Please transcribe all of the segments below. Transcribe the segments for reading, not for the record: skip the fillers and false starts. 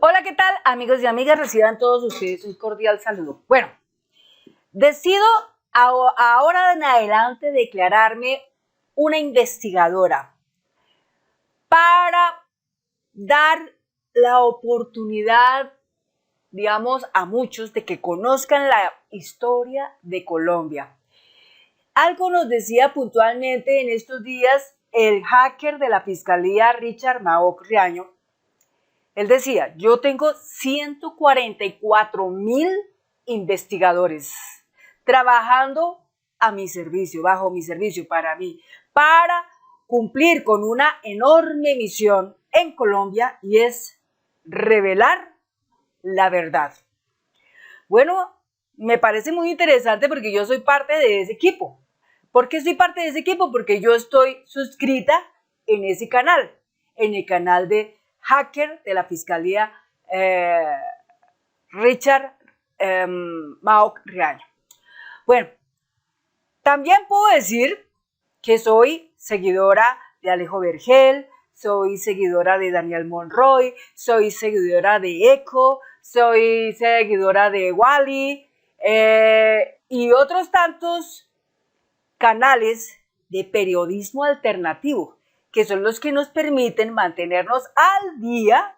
Hola, ¿qué tal, amigos y amigas? Reciban todos ustedes un cordial saludo. Bueno, decido ahora en adelante declararme una investigadora para dar la oportunidad, digamos, a muchos de que conozcan la historia de Colombia. Algo nos decía puntualmente en estos días el hacker de la Fiscalía, Richard Maok Riaño. Él decía, yo tengo 144,000 investigadores trabajando a mi servicio, bajo mi servicio, para mí, para cumplir con una enorme misión en Colombia y es revelar la verdad. Bueno, me parece muy interesante porque yo soy parte de ese equipo. ¿Por qué soy parte de ese equipo? Porque yo estoy suscrita en ese canal, en el canal de hacker de la Fiscalía Richard Maok Riaño. Bueno, también puedo decir que soy seguidora de Alejo Vergel, soy seguidora de Daniel Monroy, soy seguidora de Eco, soy seguidora de Wally y otros tantos canales de periodismo alternativo, que son los que nos permiten mantenernos al día,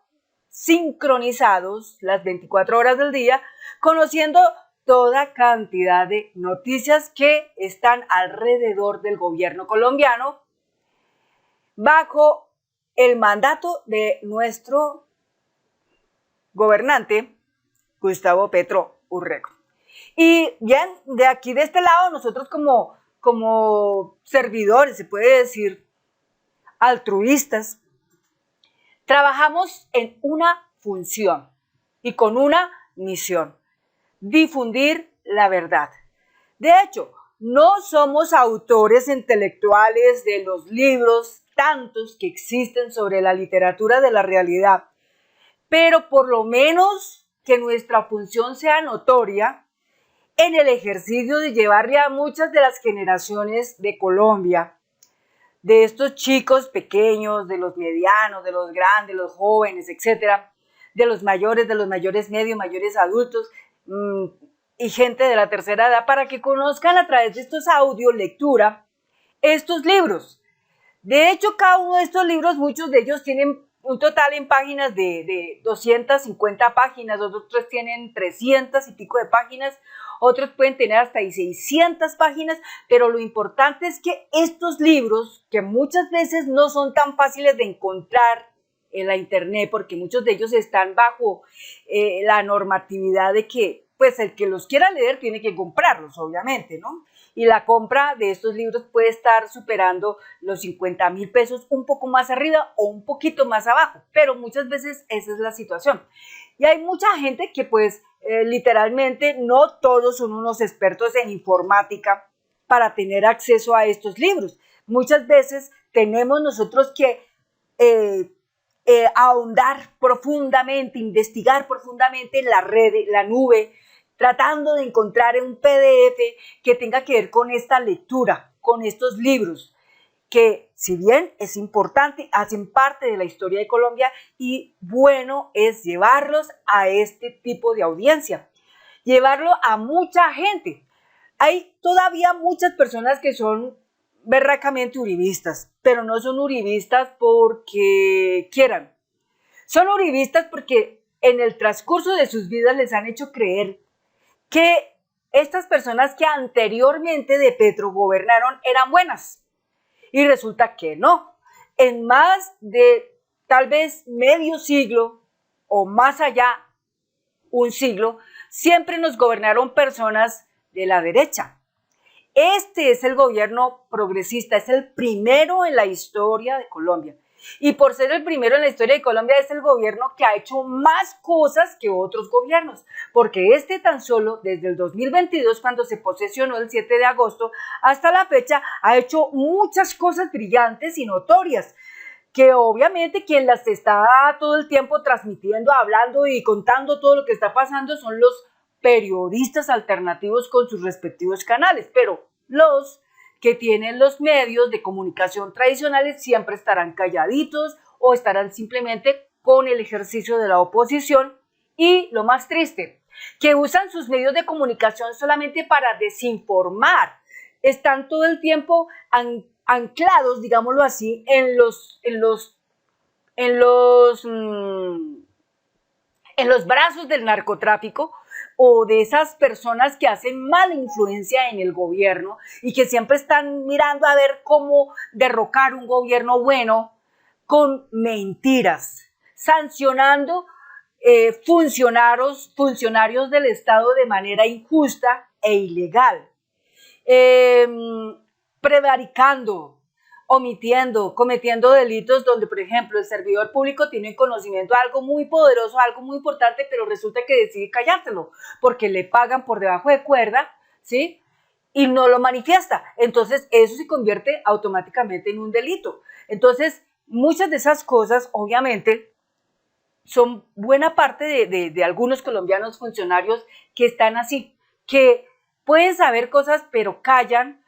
sincronizados las 24 horas del día, conociendo toda cantidad de noticias que están alrededor del gobierno colombiano bajo el mandato de nuestro gobernante Gustavo Petro Urrego. Y bien, de aquí de este lado, nosotros como servidores, se puede decir, altruistas, trabajamos en una función y con una misión: difundir la verdad. De hecho, no somos autores intelectuales de los libros tantos que existen sobre la literatura de la realidad, pero por lo menos que nuestra función sea notoria en el ejercicio de llevarle a muchas de las generaciones de Colombia, de estos chicos pequeños, de los medianos, de los grandes, los jóvenes, etcétera, de los mayores medios, mayores adultos y gente de la tercera edad, para que conozcan a través de estos audios lectura estos libros. De hecho, cada uno de estos libros, muchos de ellos tienen un total en páginas de 250 páginas, otros tienen 300 y pico de páginas, otros pueden tener hasta 600 páginas, pero lo importante es que estos libros, que muchas veces no son tan fáciles de encontrar en la internet, porque muchos de ellos están bajo la normatividad de que, pues, el que los quiera leer tiene que comprarlos, obviamente, ¿no? Y la compra de estos libros puede estar superando los 50,000 pesos, un poco más arriba o un poquito más abajo, pero muchas veces esa es la situación. Y hay mucha gente que pues literalmente no todos son unos expertos en informática para tener acceso a estos libros. Muchas veces tenemos nosotros que ahondar profundamente, investigar profundamente en la red, en la nube, tratando de encontrar un PDF que tenga que ver con esta lectura, con estos libros, que si bien es importante, hacen parte de la historia de Colombia y bueno es llevarlos a este tipo de audiencia, llevarlo a mucha gente. Hay todavía muchas personas que son berracamente uribistas, pero no son uribistas porque quieran. Son uribistas porque en el transcurso de sus vidas les han hecho creer que estas personas que anteriormente de Petro gobernaron eran buenas. Y resulta que no. En más de tal vez medio siglo o más allá, un siglo, siempre nos gobernaron personas de la derecha. Este es el gobierno progresista, es el primero en la historia de Colombia. Y por ser el primero en la historia de Colombia, es el gobierno que ha hecho más cosas que otros gobiernos, porque este tan solo desde el 2022, cuando se posesionó el 7 de agosto, hasta la fecha, ha hecho muchas cosas brillantes y notorias, que obviamente quien las está todo el tiempo transmitiendo, hablando y contando todo lo que está pasando son los periodistas alternativos con sus respectivos canales, pero los que tienen los medios de comunicación tradicionales siempre estarán calladitos o estarán simplemente con el ejercicio de la oposición y, lo más triste, que usan sus medios de comunicación solamente para desinformar. Están todo el tiempo anclados, digámoslo así, en los brazos del narcotráfico o de esas personas que hacen mala influencia en el gobierno y que siempre están mirando a ver cómo derrocar un gobierno bueno con mentiras, sancionando funcionarios del Estado de manera injusta e ilegal, eh, prevaricando, omitiendo, cometiendo delitos donde, por ejemplo, el servidor público tiene conocimiento de algo muy poderoso, algo muy importante, pero resulta que decide callárselo porque le pagan por debajo de cuerda, ¿sí? Y no lo manifiesta. Entonces, eso se convierte automáticamente en un delito. Entonces, muchas de esas cosas, obviamente, son buena parte de algunos colombianos funcionarios que están así, que pueden saber cosas, pero callan,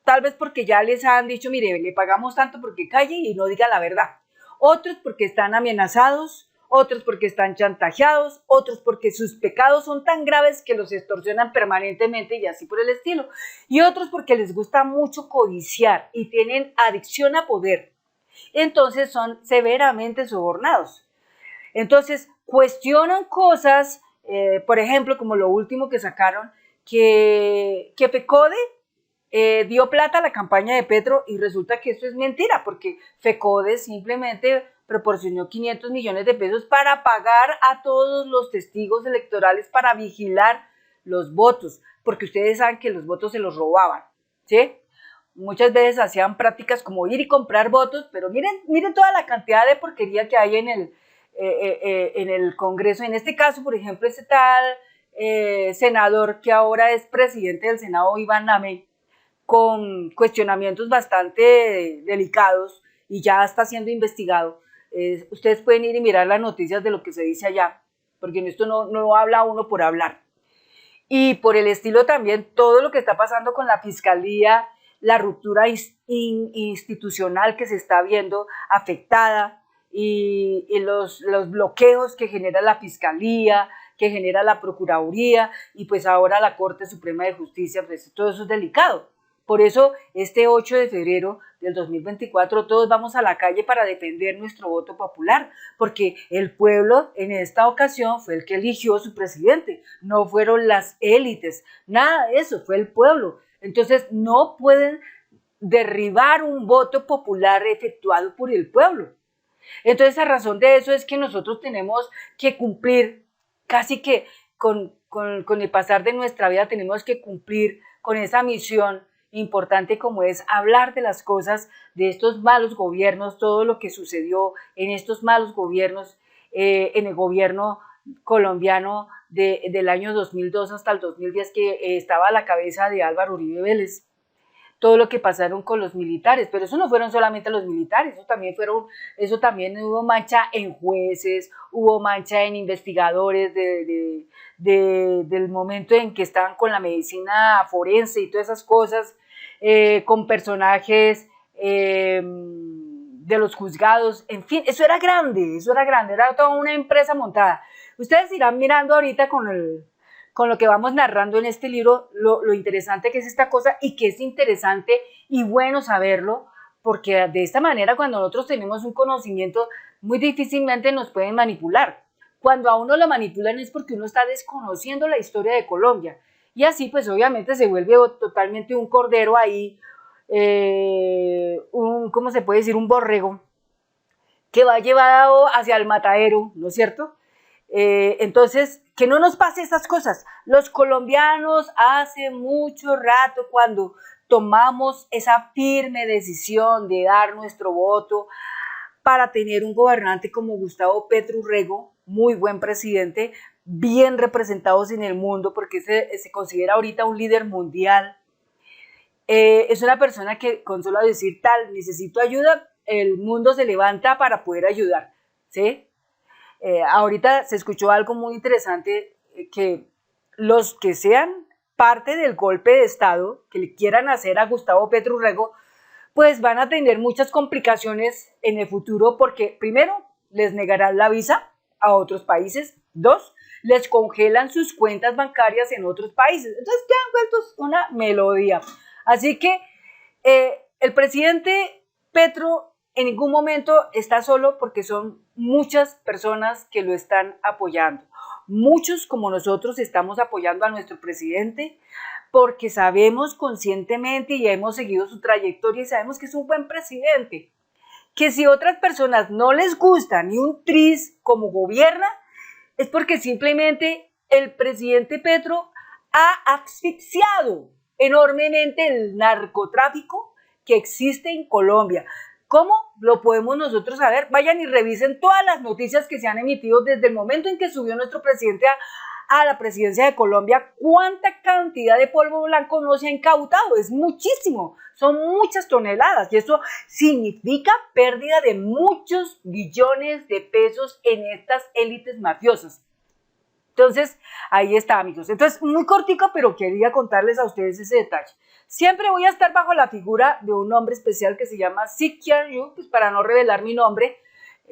tal vez porque ya les han dicho, mire, le pagamos tanto porque calle y no diga la verdad. Otros porque están amenazados, otros porque están chantajeados, otros porque sus pecados son tan graves que los extorsionan permanentemente y así por el estilo. Y otros porque les gusta mucho codiciar y tienen adicción a poder. Entonces son severamente sobornados. Entonces cuestionan cosas, por ejemplo, como lo último que sacaron, que FECODE dio plata a la campaña de Petro y resulta que eso es mentira porque FECODE simplemente proporcionó 500 millones de pesos para pagar a todos los testigos electorales para vigilar los votos, porque ustedes saben que los votos se los robaban, ¿sí? Muchas veces hacían prácticas como ir y comprar votos, pero miren toda la cantidad de porquería que hay en el Congreso. En este caso, por ejemplo, ese tal senador que ahora es presidente del Senado, Iván Name, con cuestionamientos bastante delicados y ya está siendo investigado. Ustedes pueden ir y mirar las noticias de lo que se dice allá, porque en esto no habla uno por hablar. Y por el estilo también todo lo que está pasando con la fiscalía, la ruptura institucional que se está viendo afectada y los bloqueos que genera la fiscalía, que genera la Procuraduría y pues ahora la Corte Suprema de Justicia, pues todo eso es delicado. Por eso este 8 de febrero del 2024 todos vamos a la calle para defender nuestro voto popular, porque el pueblo en esta ocasión fue el que eligió su presidente, no fueron las élites, nada de eso, fue el pueblo. Entonces no pueden derribar un voto popular efectuado por el pueblo. Entonces a razón de eso es que nosotros tenemos que cumplir, casi que con el pasar de nuestra vida tenemos que cumplir con esa misión importante como es hablar de las cosas, de estos malos gobiernos, todo lo que sucedió en estos malos gobiernos, en el gobierno colombiano del año 2002 hasta el 2010 que estaba a la cabeza de Álvaro Uribe Vélez. Todo lo que pasaron con los militares, pero eso no fueron solamente los militares, eso también hubo mancha en jueces, hubo mancha en investigadores del momento en que estaban con la medicina forense y todas esas cosas, con personajes de los juzgados, en fin, eso era grande, era toda una empresa montada. Ustedes irán mirando ahorita con lo que vamos narrando en este libro, lo interesante que es esta cosa y que es interesante y bueno saberlo, porque de esta manera cuando nosotros tenemos un conocimiento, muy difícilmente nos pueden manipular. Cuando a uno lo manipulan es porque uno está desconociendo la historia de Colombia. Y así pues obviamente se vuelve totalmente un cordero ahí, ¿cómo se puede decir? Un borrego que va llevado hacia el matadero, ¿no es cierto? Entonces, que no nos pase estas cosas. Los colombianos hace mucho rato cuando tomamos esa firme decisión de dar nuestro voto para tener un gobernante como Gustavo Petro Urrego, muy buen presidente, bien representados en el mundo porque se considera ahorita un líder mundial. Es una persona que con solo decir tal, necesito ayuda, el mundo se levanta para poder ayudar, ¿sí? Ahorita se escuchó algo muy interesante, que los que sean parte del golpe de Estado que le quieran hacer a Gustavo Petro Urrego, pues van a tener muchas complicaciones en el futuro porque primero les negarán la visa a otros países. 2, les congelan sus cuentas bancarias en otros países. Entonces quedan vueltos una melodía. Así que el presidente Petro en ningún momento está solo porque son muchas personas que lo están apoyando. Muchos como nosotros estamos apoyando a nuestro presidente porque sabemos conscientemente y hemos seguido su trayectoria y sabemos que es un buen presidente. Que si otras personas no les gusta ni un tris como gobierna, es porque simplemente el presidente Petro ha asfixiado enormemente el narcotráfico que existe en Colombia. ¿Cómo lo podemos nosotros saber? Vayan y revisen todas las noticias que se han emitido desde el momento en que subió nuestro presidente a la presidencia de Colombia. ¿Cuánta cantidad de polvo blanco no se ha incautado? Es muchísimo, son muchas toneladas y eso significa pérdida de muchos billones de pesos en estas élites mafiosas. Entonces, ahí está, amigos. Entonces, muy cortico, pero quería contarles a ustedes ese detalle. Siempre voy a estar bajo la figura de un hombre especial que se llama Sick Kyung-Yu, pues para no revelar mi nombre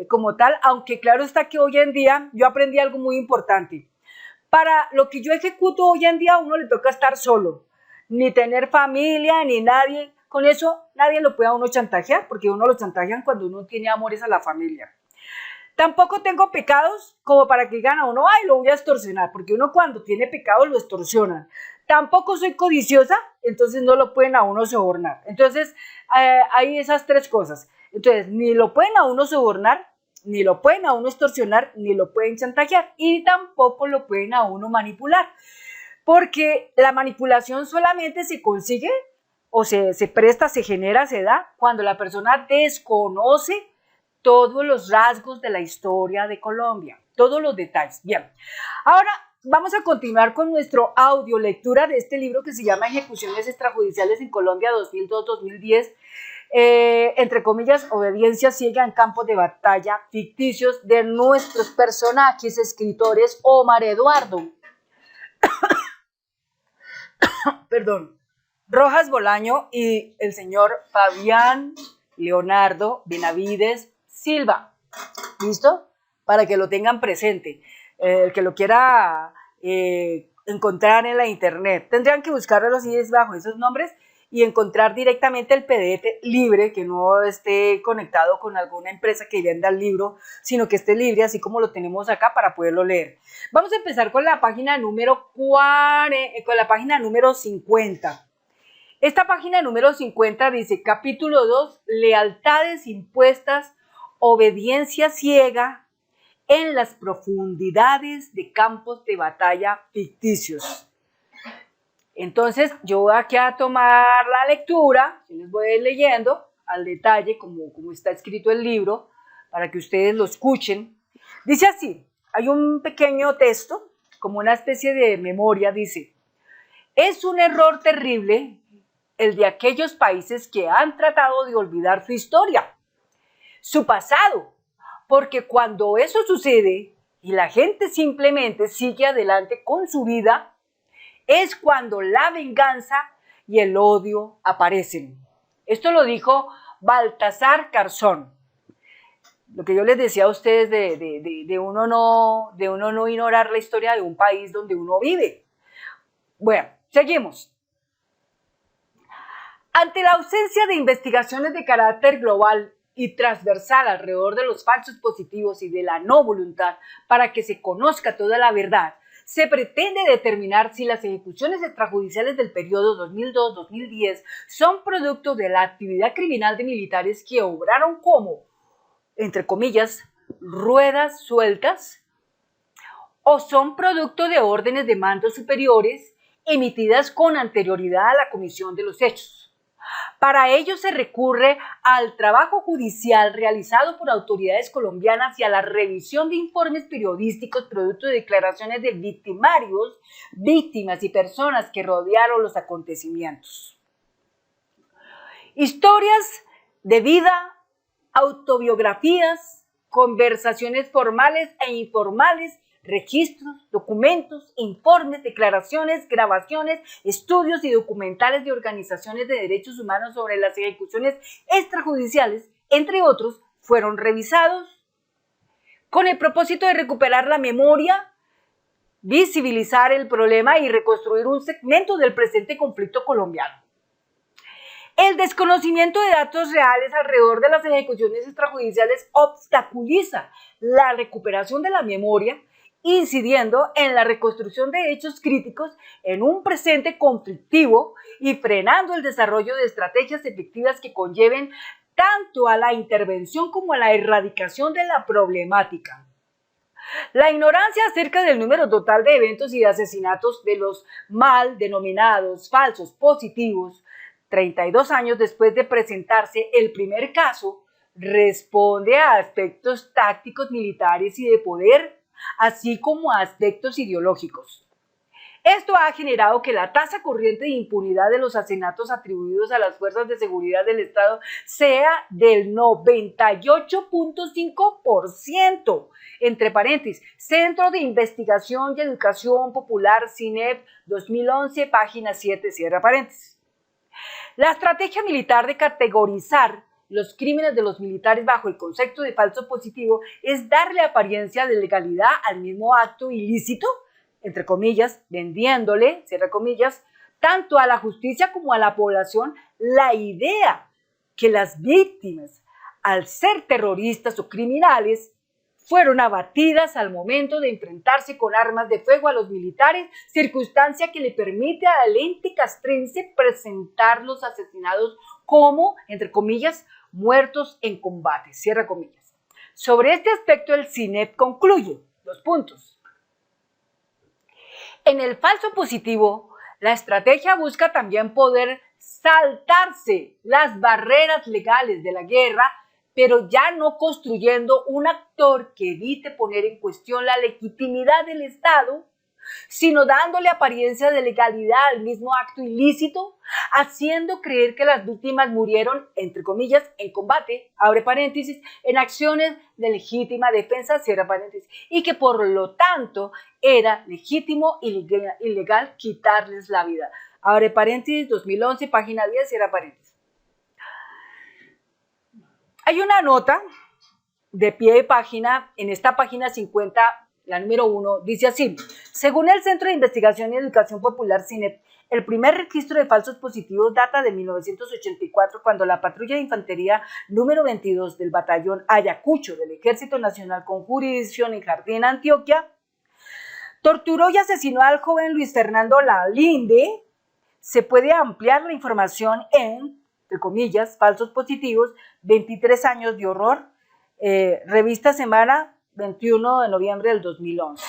como tal, aunque claro está que hoy en día yo aprendí algo muy importante. Para lo que yo ejecuto hoy en día a uno le toca estar solo, ni tener familia, ni nadie. Con eso nadie lo puede a uno chantajear, porque uno lo chantajean cuando uno tiene amores a la familia. Tampoco tengo pecados como para que digan a uno, ay, lo voy a extorsionar, porque uno cuando tiene pecados lo extorsionan. Tampoco soy codiciosa, entonces no lo pueden a uno sobornar. Entonces, hay esas tres cosas. Entonces, ni lo pueden a uno sobornar, ni lo pueden a uno extorsionar, ni lo pueden chantajear, y tampoco lo pueden a uno manipular. Porque la manipulación solamente se consigue, o se presta, se genera, se da, cuando la persona desconoce todos los rasgos de la historia de Colombia, todos los detalles. Bien, ahora vamos a continuar con nuestro audio lectura de este libro que se llama Ejecuciones extrajudiciales en Colombia 2002-2010, entre comillas, obediencia ciega en campos de batalla ficticios de nuestros personajes escritores Omar Eduardo, perdón, Rojas Bolaño y el señor Fabián Leonardo Benavides Silva. ¿Listo? Para que lo tengan presente. El que lo quiera encontrar en la internet, tendrían que buscarlo así bajo esos nombres y encontrar directamente el PDF libre, que no esté conectado con alguna empresa que venda el libro, sino que esté libre, así como lo tenemos acá para poderlo leer. Vamos a empezar con la página número 50. Esta página número 50 dice, capítulo 2, lealtades impuestas, obediencia ciega en las profundidades de campos de batalla ficticios. Entonces, yo voy aquí a tomar la lectura, yo les voy a ir leyendo al detalle como está escrito el libro, para que ustedes lo escuchen. Dice así, hay un pequeño texto, como una especie de memoria, dice, es un error terrible el de aquellos países que han tratado de olvidar su historia, su pasado, porque cuando eso sucede y la gente simplemente sigue adelante con su vida, es cuando la venganza y el odio aparecen. Esto lo dijo Baltasar Garzón. Lo que yo les decía a ustedes de uno no ignorar la historia de un país donde uno vive. Bueno, seguimos. Ante la ausencia de investigaciones de carácter global y transversal alrededor de los falsos positivos y de la no voluntad para que se conozca toda la verdad, se pretende determinar si las ejecuciones extrajudiciales del periodo 2002-2010 son producto de la actividad criminal de militares que obraron como, entre comillas, ruedas sueltas, o son producto de órdenes de mandos superiores emitidas con anterioridad a la comisión de los hechos. Para ello se recurre al trabajo judicial realizado por autoridades colombianas y a la revisión de informes periodísticos producto de declaraciones de victimarios, víctimas y personas que rodearon los acontecimientos. Historias de vida, autobiografías, conversaciones formales e informales, registros, documentos, informes, declaraciones, grabaciones, estudios y documentales de organizaciones de derechos humanos sobre las ejecuciones extrajudiciales, entre otros, fueron revisados con el propósito de recuperar la memoria, visibilizar el problema y reconstruir un segmento del presente conflicto colombiano. El desconocimiento de datos reales alrededor de las ejecuciones extrajudiciales obstaculiza la recuperación de la memoria, incidiendo en la reconstrucción de hechos críticos en un presente conflictivo y frenando el desarrollo de estrategias efectivas que conlleven tanto a la intervención como a la erradicación de la problemática. La ignorancia acerca del número total de eventos y de asesinatos de los mal denominados falsos positivos, 32 años después de presentarse el primer caso, responde a aspectos tácticos militares y de poder, así como a aspectos ideológicos. Esto ha generado que la tasa corriente de impunidad de los asesinatos atribuidos a las fuerzas de seguridad del Estado sea del 98.5%, entre paréntesis, Centro de Investigación y Educación Popular CINEP 2011, página 7, cierra paréntesis. La estrategia militar de categorizar los crímenes de los militares bajo el concepto de falso positivo es darle apariencia de legalidad al mismo acto ilícito, entre comillas, vendiéndole, cierra comillas, tanto a la justicia como a la población la idea que las víctimas, al ser terroristas o criminales, fueron abatidas al momento de enfrentarse con armas de fuego a los militares, circunstancia que le permite al ente castrense presentar los asesinados como, entre comillas, muertos en combate, cierra comillas. Sobre este aspecto el CINEP concluye, 2 puntos. En el falso positivo, la estrategia busca también poder saltarse las barreras legales de la guerra, pero ya no construyendo un actor que evite poner en cuestión la legitimidad del Estado, sino dándole apariencia de legalidad al mismo acto ilícito, haciendo creer que las víctimas murieron, entre comillas, en combate, abre paréntesis, en acciones de legítima defensa, cierra paréntesis, y que por lo tanto era legítimo y ilegal quitarles la vida, abre paréntesis, 2011, página 10, cierra paréntesis. Hay una nota de pie de página, en esta página 50, la número 1, dice así: según el Centro de Investigación y Educación Popular CINEP, el primer registro de falsos positivos data de 1984, cuando la patrulla de infantería número 22 del batallón Ayacucho del Ejército Nacional con jurisdicción en Jardín, Antioquia, torturó y asesinó al joven Luis Fernando Lalinde. Se puede ampliar la información en, entre comillas, falsos positivos, 23 años de horror, revista Semana, 21 de noviembre del 2011.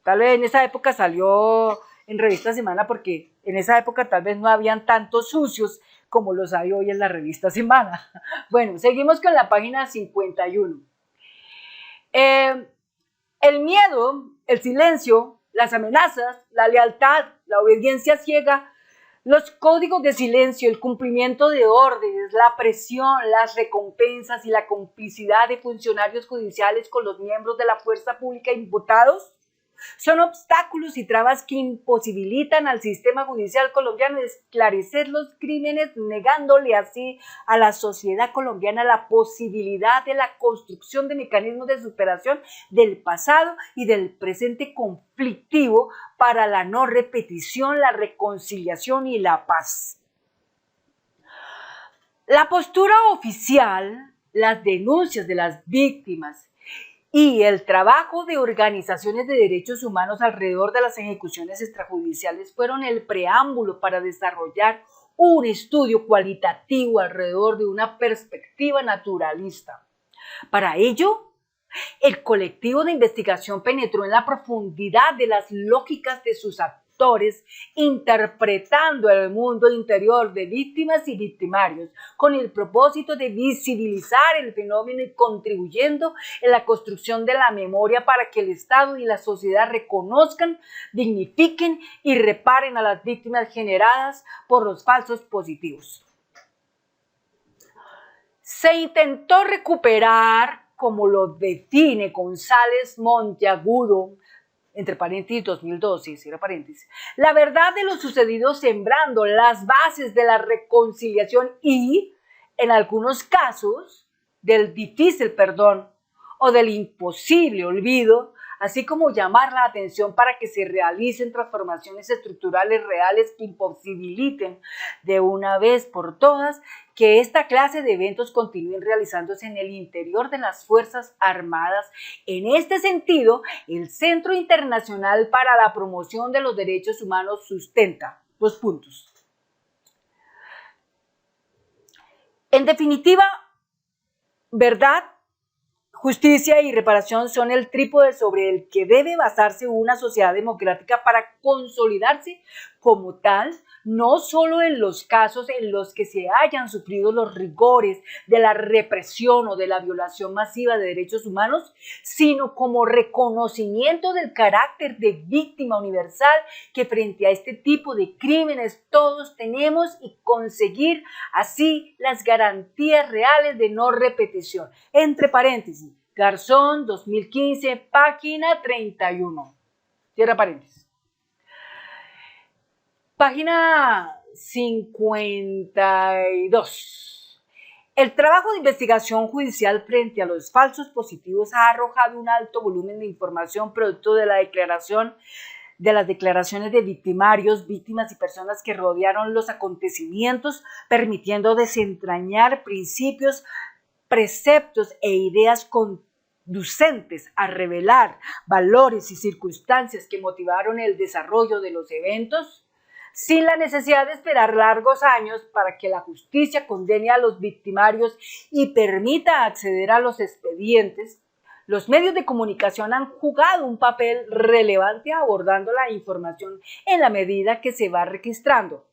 Tal vez en esa época salió en revista Semana porque en esa época tal vez no habían tantos sucios como los hay hoy en la revista Semana. Bueno, seguimos con la página 51. El miedo, el silencio, las amenazas, la lealtad, la obediencia ciega, los códigos de silencio, el cumplimiento de órdenes, la presión, las recompensas y la complicidad de funcionarios judiciales con los miembros de la fuerza pública imputados son obstáculos y trabas que imposibilitan al sistema judicial colombiano esclarecer los crímenes, negándole así a la sociedad colombiana la posibilidad de la construcción de mecanismos de superación del pasado y del presente conflictivo para la no repetición, la reconciliación y la paz. La postura oficial, las denuncias de las víctimas y el trabajo de organizaciones de derechos humanos alrededor de las ejecuciones extrajudiciales fueron el preámbulo para desarrollar un estudio cualitativo alrededor de una perspectiva naturalista. Para ello, el colectivo de investigación penetró en la profundidad de las lógicas de sus actores, interpretando el mundo interior de víctimas y victimarios con el propósito de visibilizar el fenómeno y contribuyendo en la construcción de la memoria para que el Estado y la sociedad reconozcan, dignifiquen y reparen a las víctimas generadas por los falsos positivos. Se intentó recuperar, como lo define González Monteagudo, entre paréntesis 2012, cierra paréntesis, la verdad de lo sucedido sembrando las bases de la reconciliación y, en algunos casos, del difícil perdón, o del imposible olvido, así como llamar la atención para que se realicen transformaciones estructurales reales que imposibiliten de una vez por todas que esta clase de eventos continúen realizándose en el interior de las Fuerzas Armadas. En este sentido, el Centro Internacional para la Promoción de los Derechos Humanos sustenta dos puntos. En definitiva, verdad, justicia y reparación son el trípode sobre el que debe basarse una sociedad democrática para consolidarse como tal, no solo en los casos en los que se hayan sufrido los rigores de la represión o de la violación masiva de derechos humanos, sino como reconocimiento del carácter de víctima universal que frente a este tipo de crímenes todos tenemos y conseguir así las garantías reales de no repetición. Entre paréntesis, Garzón, 2015, página 31. Cierra paréntesis. Página 52. El trabajo de investigación judicial frente a los falsos positivos ha arrojado un alto volumen de información producto de las declaraciones de victimarios, víctimas y personas que rodearon los acontecimientos, permitiendo desentrañar principios, preceptos e ideas conducentes a revelar valores y circunstancias que motivaron el desarrollo de los eventos, sin la necesidad de esperar largos años para que la justicia condene a los victimarios y permita acceder a los expedientes. Los medios de comunicación han jugado un papel relevante abordando la información en la medida que se va registrando.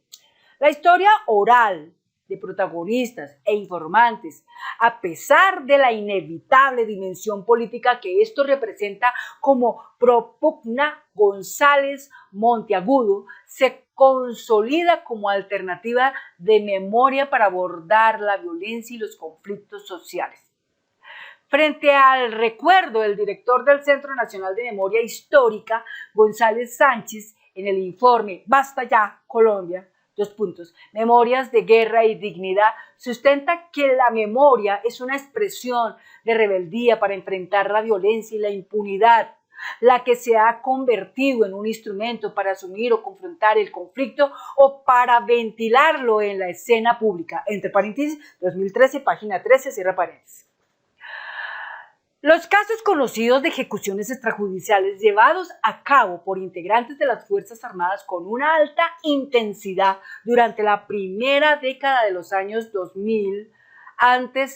La historia oral de protagonistas e informantes, a pesar de la inevitable dimensión política que esto representa, como propugna González Monteagudo, se consolida como alternativa de memoria para abordar la violencia y los conflictos sociales. Frente al recuerdo del director del Centro Nacional de Memoria Histórica, González Sánchez, en el informe Basta ya, Colombia, Memorias de Guerra y Dignidad, sustenta que la memoria es una expresión de rebeldía para enfrentar la violencia y la impunidad, la que se ha convertido en un instrumento para asumir o confrontar el conflicto o para ventilarlo en la escena pública. Entre paréntesis, 2013, página 13, cierra paréntesis. Los casos conocidos de ejecuciones extrajudiciales llevados a cabo por integrantes de las Fuerzas Armadas con una alta intensidad durante la primera década de los años 2000, ante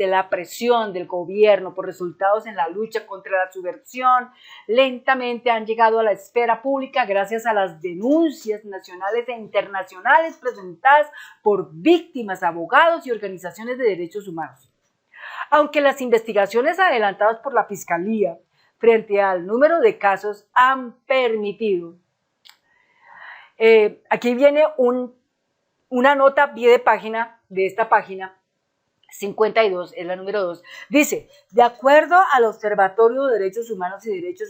la presión del gobierno por resultados en la lucha contra la subversión, lentamente han llegado a la esfera pública gracias a las denuncias nacionales e internacionales presentadas por víctimas, abogados y organizaciones de derechos humanos. Aunque las investigaciones adelantadas por la Fiscalía frente al número de casos han permitido, aquí viene una nota a pie de página de esta página 52, es la número 2, dice, de acuerdo al Observatorio de Derechos Humanos y Derecho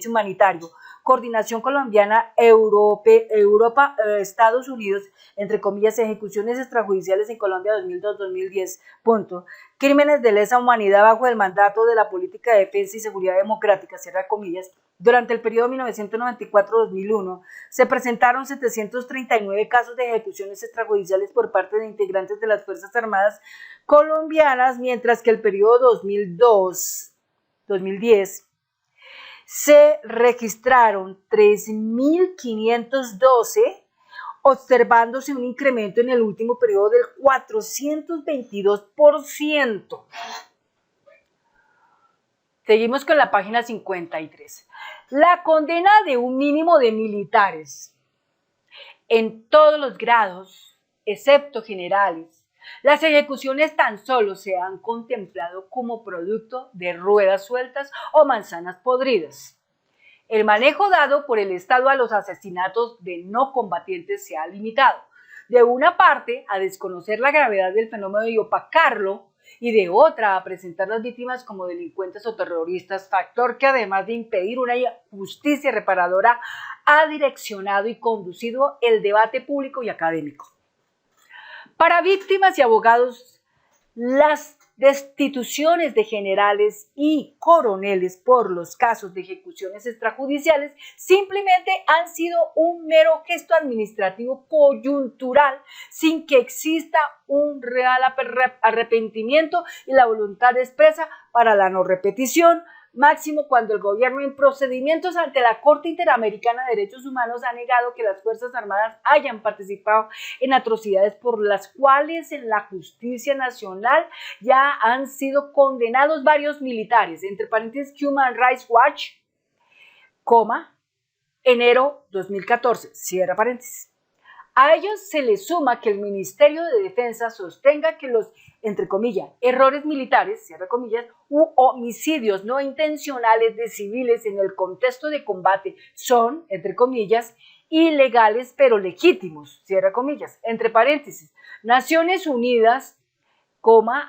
Humanitario, Coordinación Colombiana, Europa, Estados Unidos, entre comillas, ejecuciones extrajudiciales en Colombia 2002-2010, crímenes de lesa humanidad bajo el mandato de la Política de Defensa y Seguridad Democrática, cierra comillas, durante el periodo 1994-2001, se presentaron 739 casos de ejecuciones extrajudiciales por parte de integrantes de las Fuerzas Armadas colombianas, mientras que el periodo 2002-2010 se registraron 3.512, observándose un incremento en el último periodo del 422%. Seguimos con la página 53. La condena de un mínimo de militares en todos los grados, excepto generales. Las ejecuciones tan solo se han contemplado como producto de ruedas sueltas o manzanas podridas. El manejo dado por el Estado a los asesinatos de no combatientes se ha limitado, de una parte, a desconocer la gravedad del fenómeno y opacarlo, y de otra, a presentar a las víctimas como delincuentes o terroristas, factor que además de impedir una justicia reparadora, ha direccionado y conducido el debate público y académico. Para víctimas y abogados, las destituciones de generales y coroneles por los casos de ejecuciones extrajudiciales simplemente han sido un mero gesto administrativo coyuntural sin que exista un real arrepentimiento y la voluntad expresa para la no repetición, máximo cuando el gobierno en procedimientos ante la Corte Interamericana de Derechos Humanos ha negado que las Fuerzas Armadas hayan participado en atrocidades por las cuales en la justicia nacional ya han sido condenados varios militares, entre paréntesis Human Rights Watch, enero 2014, cierra paréntesis. A ellos se les suma que el Ministerio de Defensa sostenga que los, entre comillas, errores militares, cierra comillas, u homicidios no intencionales de civiles en el contexto de combate son, entre comillas, ilegales pero legítimos, cierra comillas, entre paréntesis, Naciones Unidas,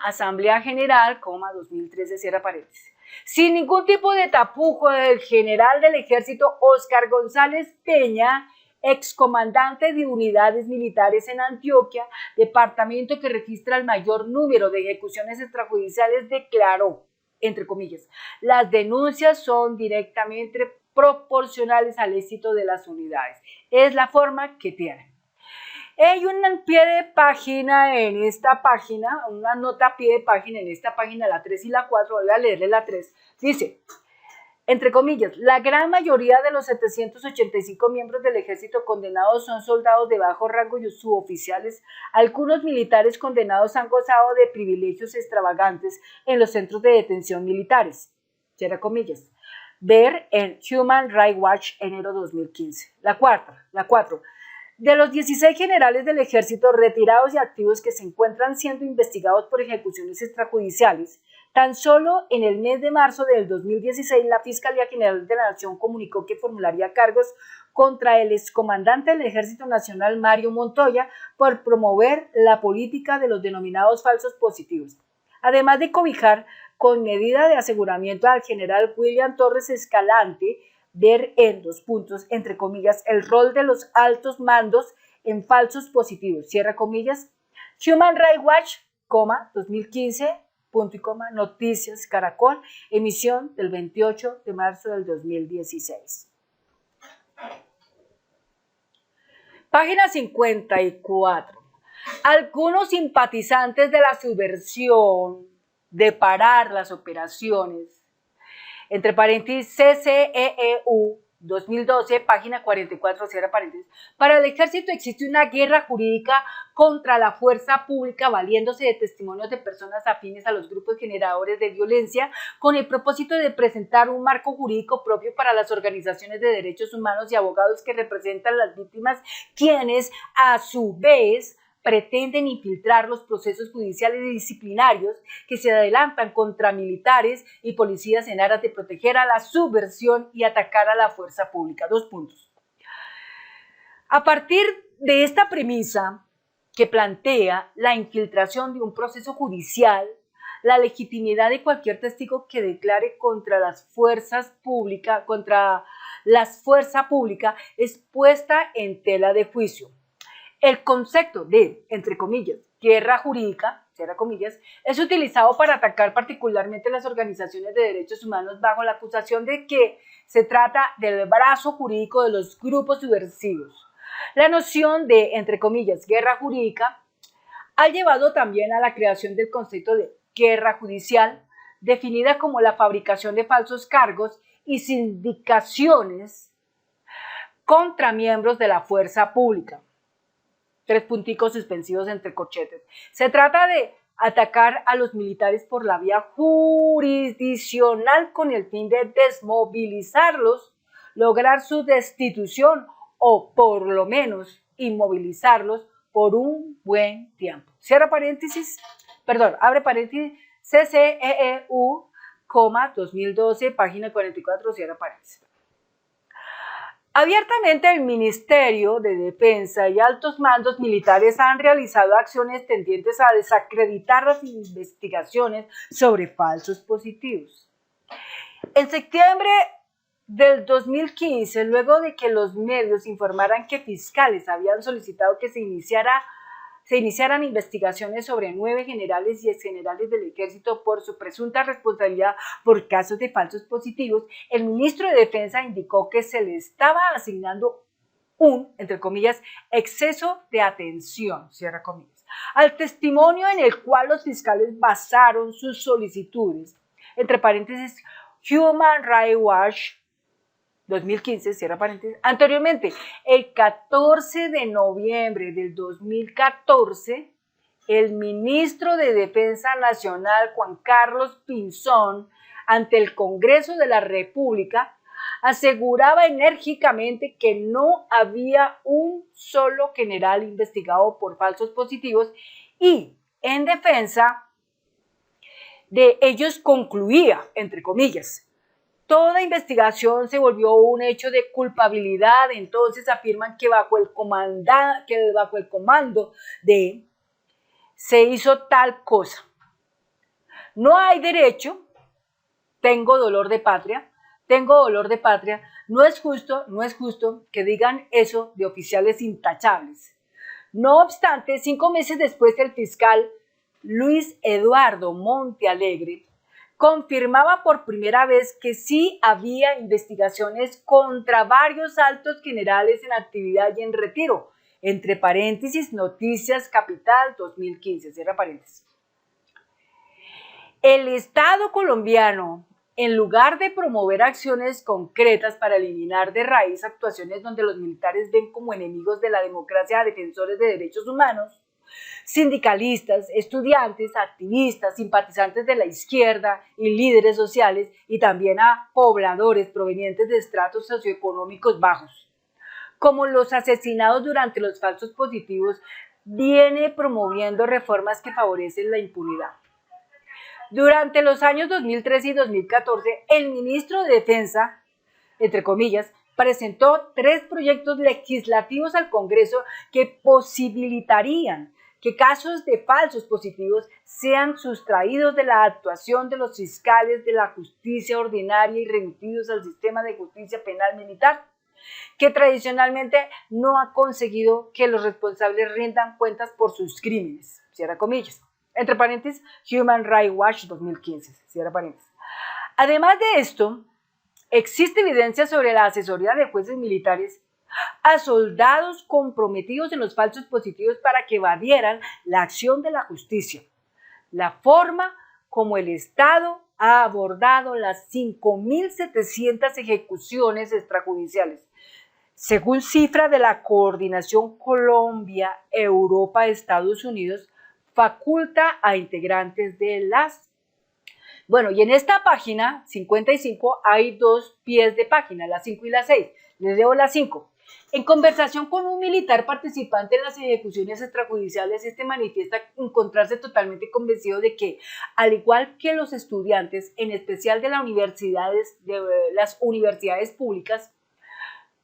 Asamblea General, 2013, cierra paréntesis. Sin ningún tipo de tapujo del general del ejército Óscar González Peña, excomandante de unidades militares en Antioquia, departamento que registra el mayor número de ejecuciones extrajudiciales, declaró, entre comillas, las denuncias son directamente proporcionales al éxito de las unidades. Es la forma que tienen. Hay un pie de página en esta página, una nota a pie de página en esta página, la 3 y la 4, voy a leerle la 3, dice, entre comillas, la gran mayoría de los 785 miembros del ejército condenados son soldados de bajo rango y suboficiales. Algunos militares condenados han gozado de privilegios extravagantes en los centros de detención militares. Cierra comillas. Ver en Human Rights Watch, enero 2015. La 4. De los 16 generales del ejército retirados y activos que se encuentran siendo investigados por ejecuciones extrajudiciales, tan solo en el mes de marzo del 2016, la Fiscalía General de la Nación comunicó que formularía cargos contra el excomandante del Ejército Nacional, Mario Montoya, por promover la política de los denominados falsos positivos. Además de cobijar con medida de aseguramiento al general William Torres Escalante, ver en entre comillas, el rol de los altos mandos en falsos positivos, cierra comillas, Human Rights Watch, 2015, punto y coma, Noticias Caracol, emisión del 28 de marzo del 2016. Página 54. Algunos simpatizantes de la subversión de parar las operaciones, entre paréntesis CCEEU 2012, página 44, cierra paréntesis. Para el ejército existe una guerra jurídica contra la fuerza pública valiéndose de testimonios de personas afines a los grupos generadores de violencia con el propósito de presentar un marco jurídico propio para las organizaciones de derechos humanos y abogados que representan a las víctimas, quienes a su vez pretenden infiltrar los procesos judiciales y disciplinarios que se adelantan contra militares y policías en aras de proteger a la subversión y atacar a la fuerza pública. 2 puntos. A partir de esta premisa que plantea la infiltración de un proceso judicial, la legitimidad de cualquier testigo que declare contra las fuerzas públicas, es puesta en tela de juicio. El concepto de, entre comillas, guerra jurídica, cierra comillas, es utilizado para atacar particularmente las organizaciones de derechos humanos bajo la acusación de que se trata del brazo jurídico de los grupos subversivos. La noción de, entre comillas, guerra jurídica ha llevado también a la creación del concepto de guerra judicial, definida como la fabricación de falsos cargos y sindicaciones contra miembros de la fuerza pública. 3 punticos suspensivos entre corchetes. Se trata de atacar a los militares por la vía jurisdiccional con el fin de desmovilizarlos, lograr su destitución o por lo menos inmovilizarlos por un buen tiempo. Cierra paréntesis, abre paréntesis, CCEEU, 2012, página 44, cierra paréntesis. Abiertamente el Ministerio de Defensa y altos mandos militares han realizado acciones tendientes a desacreditar las investigaciones sobre falsos positivos. En septiembre del 2015, luego de que los medios informaran que fiscales habían solicitado que se iniciara se iniciaran investigaciones sobre 9 generales y exgenerales del ejército por su presunta responsabilidad por casos de falsos positivos, el ministro de Defensa indicó que se le estaba asignando un, entre comillas, exceso de atención, cierra comillas, al testimonio en el cual los fiscales basaron sus solicitudes, entre paréntesis, Human Rights Watch 2015, cierra paréntesis. Anteriormente, el 14 de noviembre del 2014, el ministro de Defensa Nacional, Juan Carlos Pinzón, ante el Congreso de la República, aseguraba enérgicamente que no había un solo general investigado por falsos positivos y, en defensa de ellos, concluía, entre comillas, toda investigación se volvió un hecho de culpabilidad. Entonces afirman que bajo el comando de se hizo tal cosa. No hay derecho, tengo dolor de patria, no es justo que digan eso de oficiales intachables. No obstante, 5 meses después, el fiscal Luis Eduardo Montealegre confirmaba por primera vez que sí había investigaciones contra varios altos generales en actividad y en retiro, entre paréntesis, Noticias Capital 2015, cierra paréntesis. El Estado colombiano, en lugar de promover acciones concretas para eliminar de raíz actuaciones donde los militares ven como enemigos de la democracia a defensores de derechos humanos, sindicalistas, estudiantes, activistas, simpatizantes de la izquierda y líderes sociales, y también a pobladores provenientes de estratos socioeconómicos bajos, como los asesinados durante los falsos positivos, viene promoviendo reformas que favorecen la impunidad. Durante los años 2013 y 2014, el ministro de Defensa, entre comillas, presentó 3 proyectos legislativos al Congreso que posibilitarían que casos de falsos positivos sean sustraídos de la actuación de los fiscales de la justicia ordinaria y remitidos al sistema de justicia penal militar, que tradicionalmente no ha conseguido que los responsables rindan cuentas por sus crímenes, cierra comillas. Entre paréntesis, Human Rights Watch 2015, cierra paréntesis. Además de esto, existe evidencia sobre la asesoría de jueces militares a soldados comprometidos en los falsos positivos para que evadieran la acción de la justicia. La forma como el Estado ha abordado las 5.700 ejecuciones extrajudiciales, según cifra de la Coordinación Colombia, Europa, Estados Unidos, faculta a integrantes de las... Bueno, y en esta página 55 hay 2 pies de página, la 5 y la 6. Les leo la 5. En conversación con un militar participante en las ejecuciones extrajudiciales, este manifiesta encontrarse totalmente convencido de que, al igual que los estudiantes, en especial de las universidades públicas,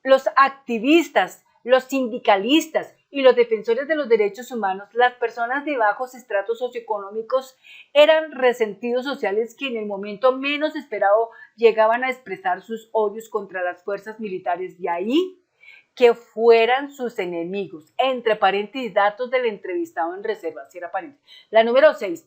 los activistas, los sindicalistas y los defensores de los derechos humanos, las personas de bajos estratos socioeconómicos, eran resentidos sociales que en el momento menos esperado llegaban a expresar sus odios contra las fuerzas militares. De ahí que fueran sus enemigos, entre paréntesis, datos del entrevistado en reserva, cierra paréntesis. La número 6,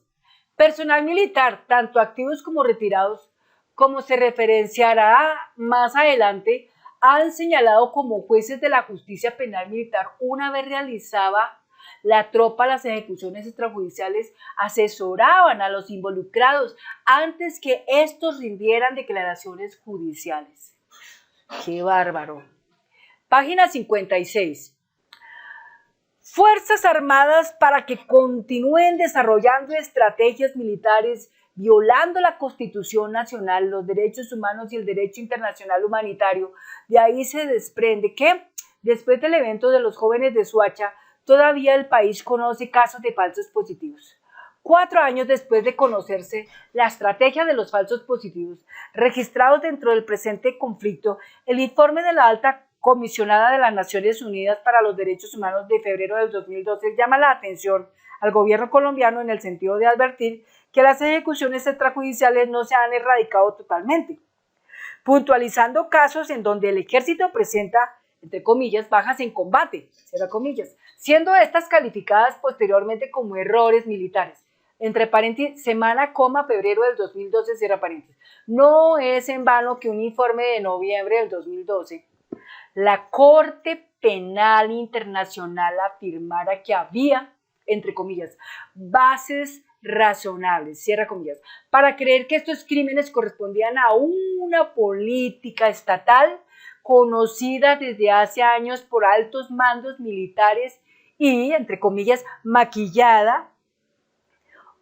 personal militar, tanto activos como retirados, como se referenciará más adelante, han señalado como jueces de la justicia penal militar, una vez realizaba la tropa las ejecuciones extrajudiciales, asesoraban a los involucrados antes que estos rindieran declaraciones judiciales. ¡Qué bárbaro! Página 56. Fuerzas Armadas para que continúen desarrollando estrategias militares violando la Constitución Nacional, los derechos humanos y el derecho internacional humanitario. De ahí se desprende que, después del evento de los jóvenes de Soacha, todavía el país conoce casos de falsos positivos. 4 años después de conocerse la estrategia de los falsos positivos registrados dentro del presente conflicto, el informe de la alta comisionada de las Naciones Unidas para los Derechos Humanos de febrero del 2012 llama la atención al gobierno colombiano en el sentido de advertir que las ejecuciones extrajudiciales no se han erradicado totalmente, puntualizando casos en donde el ejército presenta, entre comillas, bajas en combate, cierra comillas, siendo estas calificadas posteriormente como errores militares. Entre paréntesis, semana, febrero del 2012, cierra paréntesis. No es en vano que un informe de noviembre del 2012, la Corte Penal Internacional afirmara que había, entre comillas, bases razonables, cierra comillas, para creer que estos crímenes correspondían a una política estatal conocida desde hace años por altos mandos militares y, entre comillas, maquillada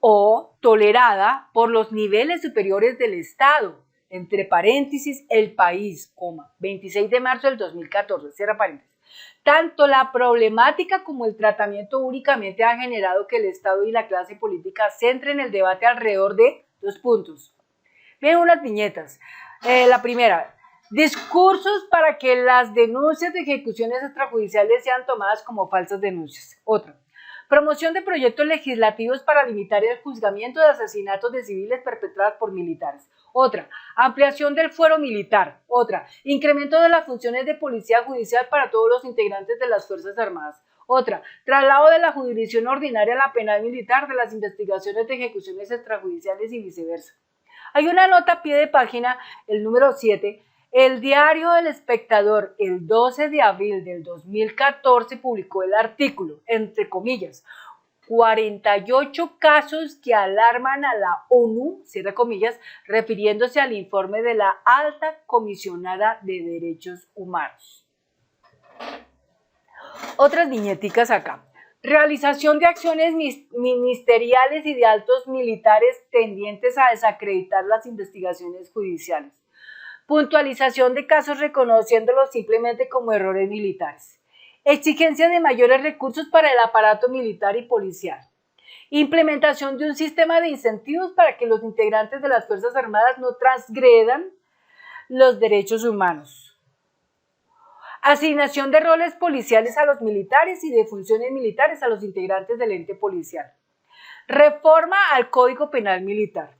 o tolerada por los niveles superiores del Estado, entre paréntesis, el país, 26 de marzo del 2014, cierra paréntesis. Tanto la problemática como el tratamiento únicamente ha generado que el Estado y la clase política centren el debate alrededor de dos puntos. Miren unas viñetas. La primera, discursos para que las denuncias de ejecuciones extrajudiciales sean tomadas como falsas denuncias. Otra, promoción de proyectos legislativos para limitar el juzgamiento de asesinatos de civiles perpetrados por militares. Otra, ampliación del fuero militar. Otra, incremento de las funciones de policía judicial para todos los integrantes de las Fuerzas Armadas. Otra, traslado de la jurisdicción ordinaria a la penal militar de las investigaciones de ejecuciones extrajudiciales y viceversa. Hay una nota a pie de página, el número 7, el diario El Espectador, el 12 de abril del 2014, publicó el artículo, entre comillas, 48 casos que alarman a la ONU, cierra comillas, refiriéndose al informe de la Alta Comisionada de Derechos Humanos. Otras viñeticas acá. Realización de acciones ministeriales y de altos militares tendientes a desacreditar las investigaciones judiciales. Puntualización de casos reconociéndolos simplemente como errores militares. Exigencia de mayores recursos para el aparato militar y policial. Implementación de un sistema de incentivos para que los integrantes de las Fuerzas Armadas no transgredan los derechos humanos. Asignación de roles policiales a los militares y de funciones militares a los integrantes del ente policial. Reforma al Código Penal Militar.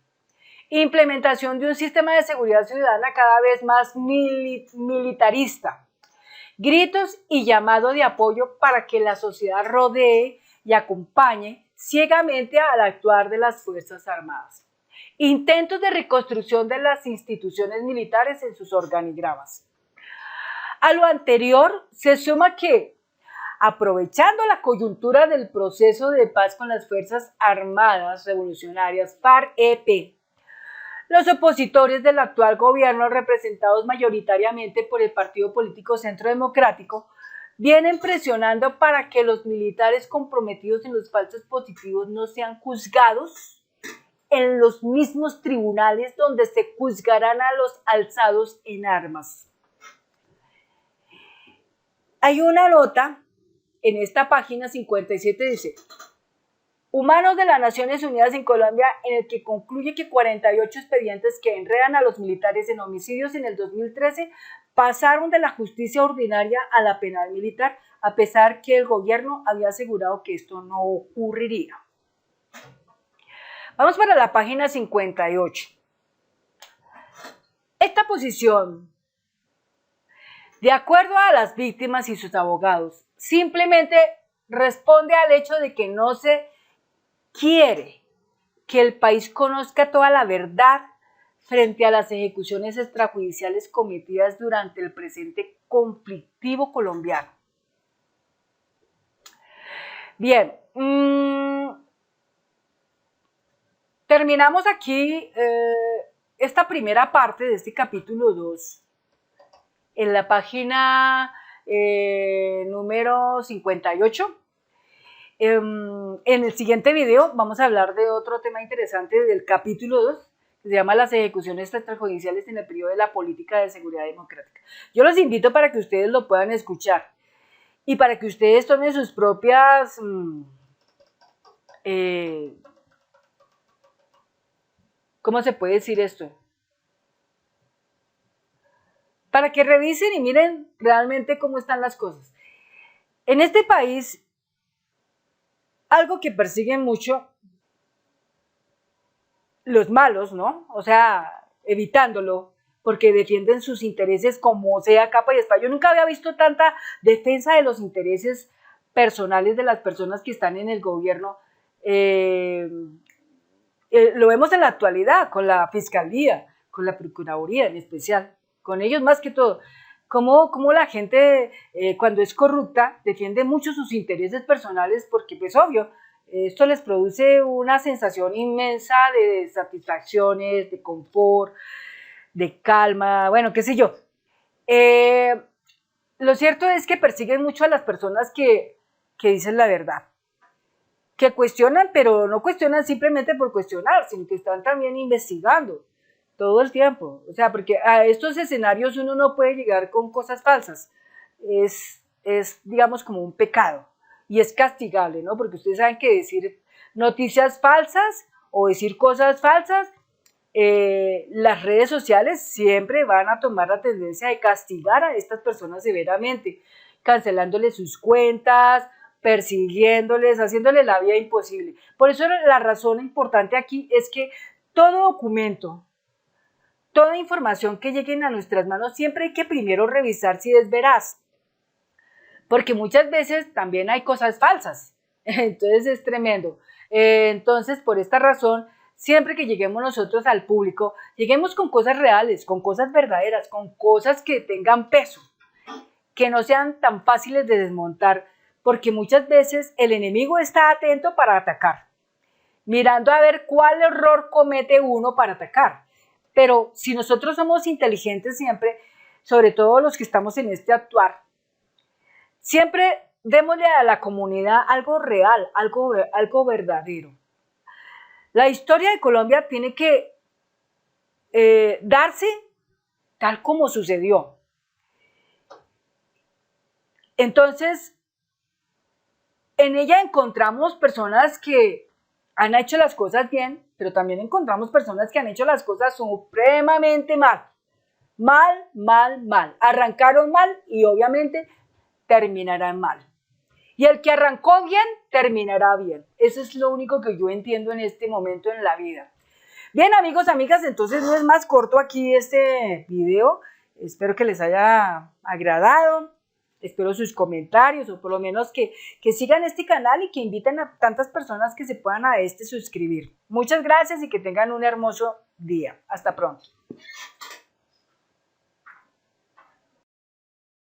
Implementación de un sistema de seguridad ciudadana cada vez más militarista. Gritos y llamado de apoyo para que la sociedad rodee y acompañe ciegamente al actuar de las Fuerzas Armadas. Intentos de reconstrucción de las instituciones militares en sus organigramas. A lo anterior se suma que, aprovechando la coyuntura del proceso de paz con las Fuerzas Armadas Revolucionarias FARC-EP, los opositores del actual gobierno, representados mayoritariamente por el partido político Centro Democrático, vienen presionando para que los militares comprometidos en los falsos positivos no sean juzgados en los mismos tribunales donde se juzgarán a los alzados en armas. Hay una nota en esta página 57, dice: Humanos de las Naciones Unidas en Colombia, en el que concluye que 48 expedientes que enredan a los militares en homicidios en el 2013 pasaron de la justicia ordinaria a la penal militar, a pesar que el gobierno había asegurado que esto no ocurriría. Vamos para la página 58. Esta posición, de acuerdo a las víctimas y sus abogados, simplemente responde al hecho de que no se quiere que el país conozca toda la verdad frente a las ejecuciones extrajudiciales cometidas durante el presente conflictivo colombiano. Bien, terminamos aquí esta primera parte de este capítulo 2 en la página número 58. En el siguiente video vamos a hablar de otro tema interesante del capítulo 2, que se llama las ejecuciones extrajudiciales en el periodo de la política de seguridad democrática. Yo los invito para que ustedes lo puedan escuchar y para que ustedes tomen sus propias ¿cómo se puede decir esto? Para que revisen y miren realmente cómo están las cosas. En este país, algo que persiguen mucho los malos, ¿no? O sea, evitándolo, porque defienden sus intereses como sea capa y espada. Yo nunca había visto tanta defensa de los intereses personales de las personas que están en el gobierno. Lo vemos en la actualidad con la Fiscalía, con la Procuraduría en especial, con ellos más que todo. Cómo la gente cuando es corrupta defiende mucho sus intereses personales porque pues obvio, esto les produce una sensación inmensa de satisfacciones, de confort, de calma, bueno, qué sé yo. Lo cierto es que persiguen mucho a las personas que dicen la verdad, que cuestionan, pero no cuestionan simplemente por cuestionar, sino que están también investigando todo el tiempo. O sea, porque a estos escenarios uno no puede llegar con cosas falsas. Es digamos, como un pecado y es castigable, ¿no? Porque ustedes saben que decir noticias falsas o decir cosas falsas, las redes sociales siempre van a tomar la tendencia de castigar a estas personas severamente, cancelándoles sus cuentas, persiguiéndoles, haciéndoles la vida imposible. Por eso la razón importante aquí es que todo documento, toda información que lleguen a nuestras manos, siempre hay que primero revisar si es veraz, porque muchas veces también hay cosas falsas, entonces es tremendo. Entonces, por esta razón, siempre que lleguemos nosotros al público, lleguemos con cosas reales, con cosas verdaderas, con cosas que tengan peso, que no sean tan fáciles de desmontar, porque muchas veces el enemigo está atento para atacar, mirando a ver cuál error comete uno para atacar. Pero si nosotros somos inteligentes siempre, sobre todo los que estamos en este actuar, siempre démosle a la comunidad algo real, algo verdadero. La historia de Colombia tiene que darse tal como sucedió. Entonces, en ella encontramos personas que han hecho las cosas bien, pero también encontramos personas que han hecho las cosas supremamente mal. Mal, mal, mal. Arrancaron mal y obviamente terminarán mal. Y el que arrancó bien, terminará bien. Eso es lo único que yo entiendo en este momento en la vida. Bien, amigos, amigas, entonces no es más corto aquí este video. Espero que les haya agradado. Espero sus comentarios o por lo menos que sigan este canal y que inviten a tantas personas que se puedan a suscribir. Muchas gracias y que tengan un hermoso día. Hasta pronto.